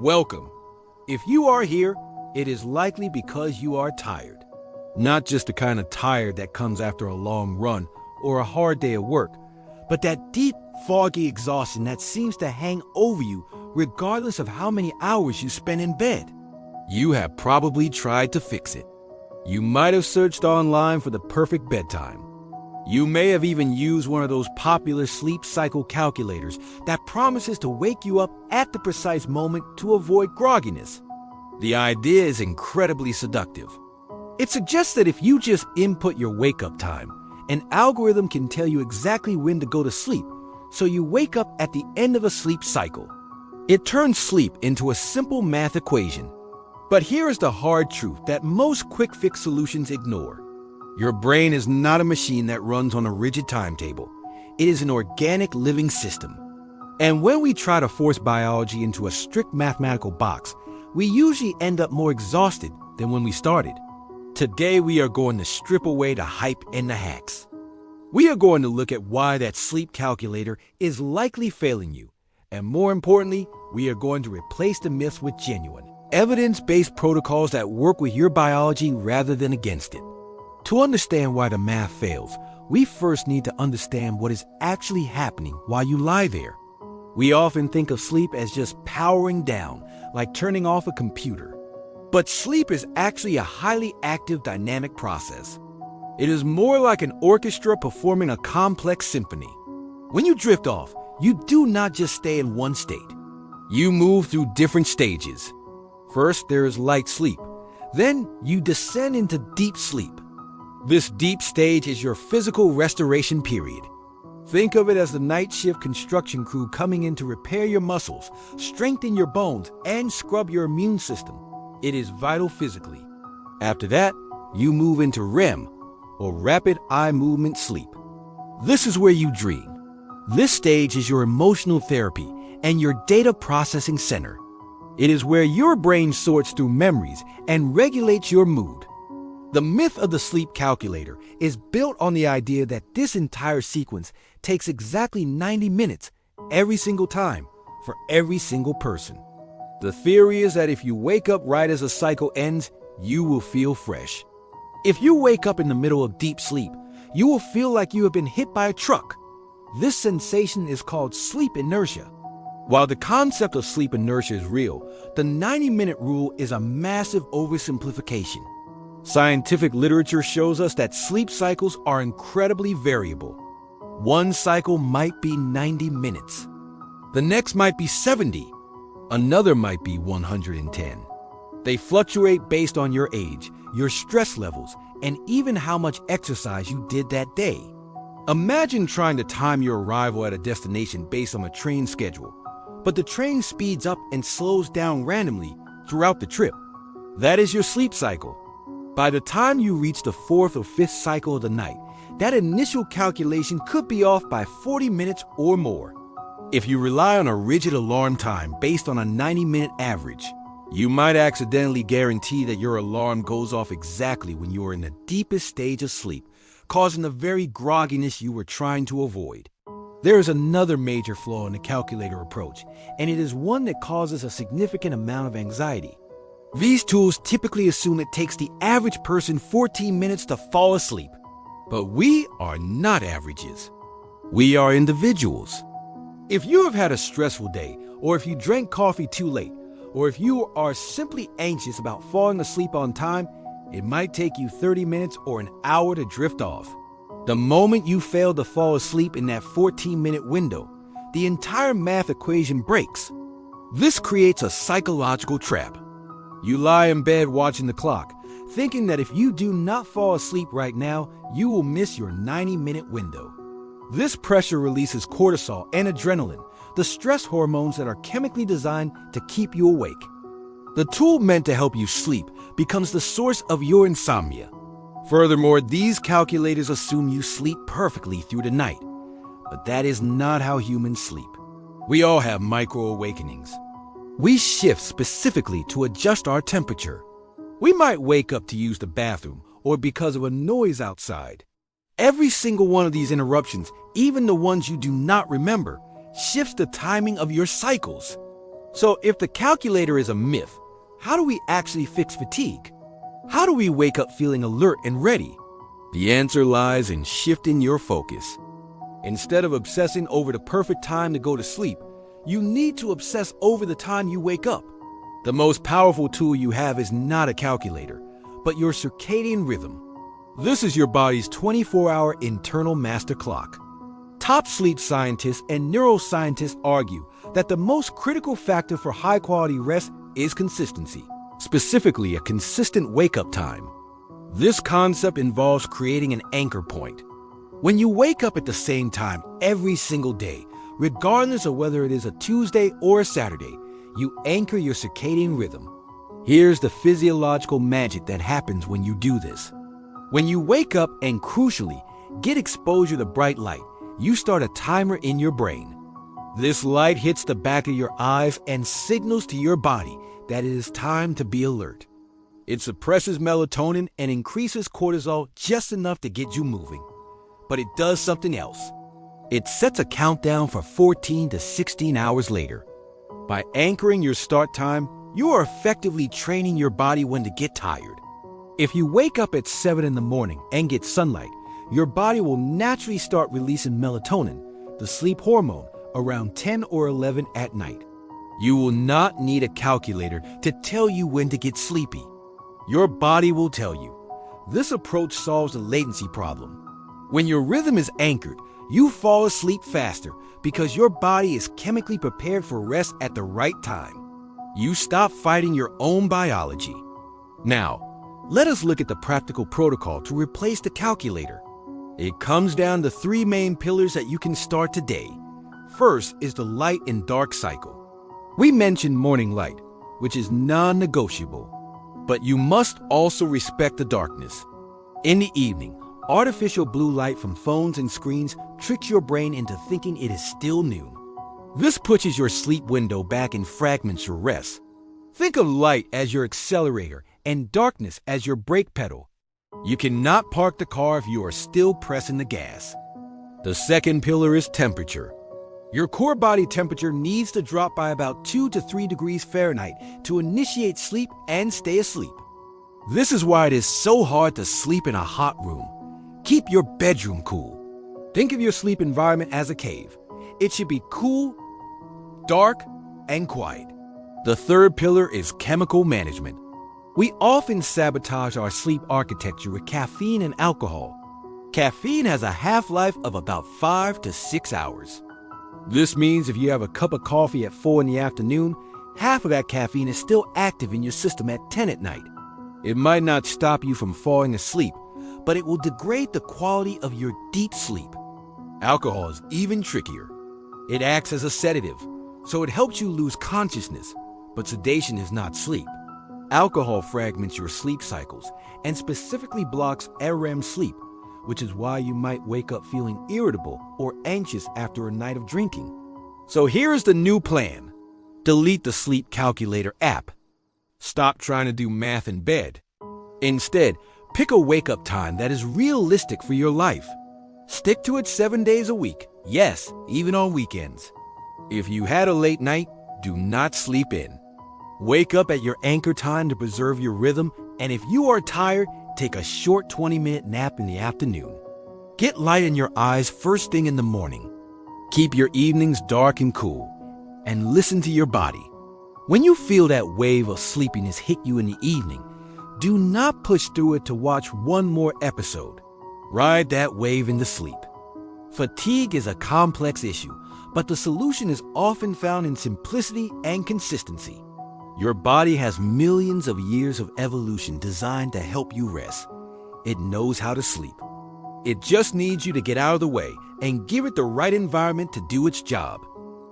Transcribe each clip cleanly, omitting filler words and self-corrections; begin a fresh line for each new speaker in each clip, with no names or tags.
Welcome. If you are here, it is likely because you are tired. Not just the kind of tired that comes after a long run or a hard day of work, but that deep, foggy exhaustion that seems to hang over you regardless of how many hours you spend in bed. You have probably tried to fix it. You might have searched online for the perfect bedtime. You may have even used one of those popular sleep cycle calculators that promises to wake you up at the precise moment to avoid grogginess. The idea is incredibly seductive. It suggests that if you just input your wake-up time, an algorithm can tell you exactly when to go to sleep, so you wake up at the end of a sleep cycle. It turns sleep into a simple math equation. But here is the hard truth that most quick-fix solutions ignore. Your brain is not a machine that runs on a rigid timetable. It is an organic living system. And when we try to force biology into a strict mathematical box, we usually end up more exhausted than when we started. Today we are going to strip away the hype and the hacks. We are going to look at why that sleep calculator is likely failing you. And more importantly, we are going to replace the myths with genuine, evidence-based protocols that work with your biology rather than against it. To understand why the math fails, we first need to understand what is actually happening while you lie there. We often think of sleep as just powering down, like turning off a computer. But sleep is actually a highly active dynamic process. It is more like an orchestra performing a complex symphony. When you drift off, you do not just stay in one state. You move through different stages. First, there is light sleep. Then you descend into deep sleep. This deep stage is your physical restoration period. Think of it as the night shift construction crew coming in to repair your muscles, strengthen your bones, and scrub your immune system. It is vital physically. After that, you move into REM, or rapid eye movement sleep. This is where you dream. This stage is your emotional therapy and your data processing center. It is where your brain sorts through memories and regulates your mood. The myth of the sleep calculator is built on the idea that this entire sequence takes exactly 90 minutes every single time for every single person. The theory is that if you wake up right as a cycle ends, you will feel fresh. If you wake up in the middle of deep sleep, you will feel like you have been hit by a truck. This sensation is called sleep inertia. While the concept of sleep inertia is real, the 90-minute rule is a massive oversimplification. Scientific literature shows us that sleep cycles are incredibly variable. One cycle might be 90 minutes. The next might be 70. Another might be 110. They fluctuate based on your age, your stress levels, and even how much exercise you did that day. Imagine trying to time your arrival at a destination based on a train schedule, but the train speeds up and slows down randomly throughout the trip. That is your sleep cycle. By the time you reach the fourth or fifth cycle of the night, that initial calculation could be off by 40 minutes or more. If you rely on a rigid alarm time based on a 90-minute average, you might accidentally guarantee that your alarm goes off exactly when you are in the deepest stage of sleep, causing the very grogginess you were trying to avoid. There is another major flaw in the calculator approach, and it is one that causes a significant amount of anxiety. These tools typically assume it takes the average person 14 minutes to fall asleep. But we are not averages. We are individuals. If you have had a stressful day, or if you drank coffee too late, or if you are simply anxious about falling asleep on time, it might take you 30 minutes or an hour to drift off. The moment you fail to fall asleep in that 14-minute window, the entire math equation breaks. This creates a psychological trap. You lie in bed watching the clock, thinking that if you do not fall asleep right now, you will miss your 90-minute window. This pressure releases cortisol and adrenaline, the stress hormones that are chemically designed to keep you awake. The tool meant to help you sleep becomes the source of your insomnia. Furthermore, these calculators assume you sleep perfectly through the night. But that is not how humans sleep. We all have micro-awakenings. We shift specifically to adjust our temperature. We might wake up to use the bathroom or because of a noise outside. Every single one of these interruptions, even the ones you do not remember, shifts the timing of your cycles. So if the calculator is a myth, how do we actually fix fatigue? How do we wake up feeling alert and ready? The answer lies in shifting your focus. Instead of obsessing over the perfect time to go to sleep, you need to obsess over the time you wake up. The most powerful tool you have is not a calculator, but your circadian rhythm. This is your body's 24-hour internal master clock. Top sleep scientists and neuroscientists argue that the most critical factor for high-quality rest is consistency, specifically a consistent wake-up time. This concept involves creating an anchor point. When you wake up at the same time every single day, regardless of whether it is a Tuesday or a Saturday, you anchor your circadian rhythm. Here's the physiological magic that happens when you do this. When you wake up and, crucially, get exposure to bright light, you start a timer in your brain. This light hits the back of your eyes and signals to your body that it is time to be alert. It suppresses melatonin and increases cortisol just enough to get you moving. But it does something else. It sets a countdown for 14 to 16 hours later. By anchoring your start time, you are effectively training your body when to get tired. If you wake up at 7 in the morning and get sunlight, your body will naturally start releasing melatonin, the sleep hormone, around 10 or 11 at night. You will not need a calculator to tell you when to get sleepy. Your body will tell you. This approach solves the latency problem. When your rhythm is anchored, you fall asleep faster because your body is chemically prepared for rest at the right time. You stop fighting your own biology. Now, let us look at the practical protocol to replace the calculator. It comes down to 3 main pillars that you can start today. First is the light and dark cycle. We mentioned morning light, which is non-negotiable. But you must also respect the darkness. In the evening, artificial blue light from phones and screens tricks your brain into thinking it is still noon. This pushes your sleep window back and fragments your rest. Think of light as your accelerator and darkness as your brake pedal. You cannot park the car if you are still pressing the gas. The second pillar is temperature. Your core body temperature needs to drop by about 2 to 3 degrees Fahrenheit to initiate sleep and stay asleep. This is why it is so hard to sleep in a hot room. Keep your bedroom cool. Think of your sleep environment as a cave. It should be cool, dark, and quiet. The third pillar is chemical management. We often sabotage our sleep architecture with caffeine and alcohol. Caffeine has a half-life of about 5 to 6 hours. This means if you have a cup of coffee at 4 in the afternoon, half of that caffeine is still active in your system at 10 at night. It might not stop you from falling asleep, but it will degrade the quality of your deep sleep. Alcohol is even trickier. It acts as a sedative, so it helps you lose consciousness, but sedation is not sleep. Alcohol fragments your sleep cycles and specifically blocks REM sleep, which is why you might wake up feeling irritable or anxious after a night of drinking. So here is the new plan. Delete the sleep calculator app. Stop trying to do math in bed. Instead, pick a wake-up time that is realistic for your life. Stick to it 7 days a week. Yes, even on weekends. If you had a late night, do not sleep in. Wake up at your anchor time to preserve your rhythm, and if you are tired, take a short 20-minute nap in the afternoon. Get light in your eyes first thing in the morning. Keep your evenings dark and cool, and listen to your body. When you feel that wave of sleepiness hit you in the evening, do not push through it to watch one more episode. Ride that wave into sleep. Fatigue is a complex issue, but the solution is often found in simplicity and consistency. Your body has millions of years of evolution designed to help you rest. It knows how to sleep. It just needs you to get out of the way and give it the right environment to do its job.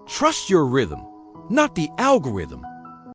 Trust your rhythm, not the algorithm.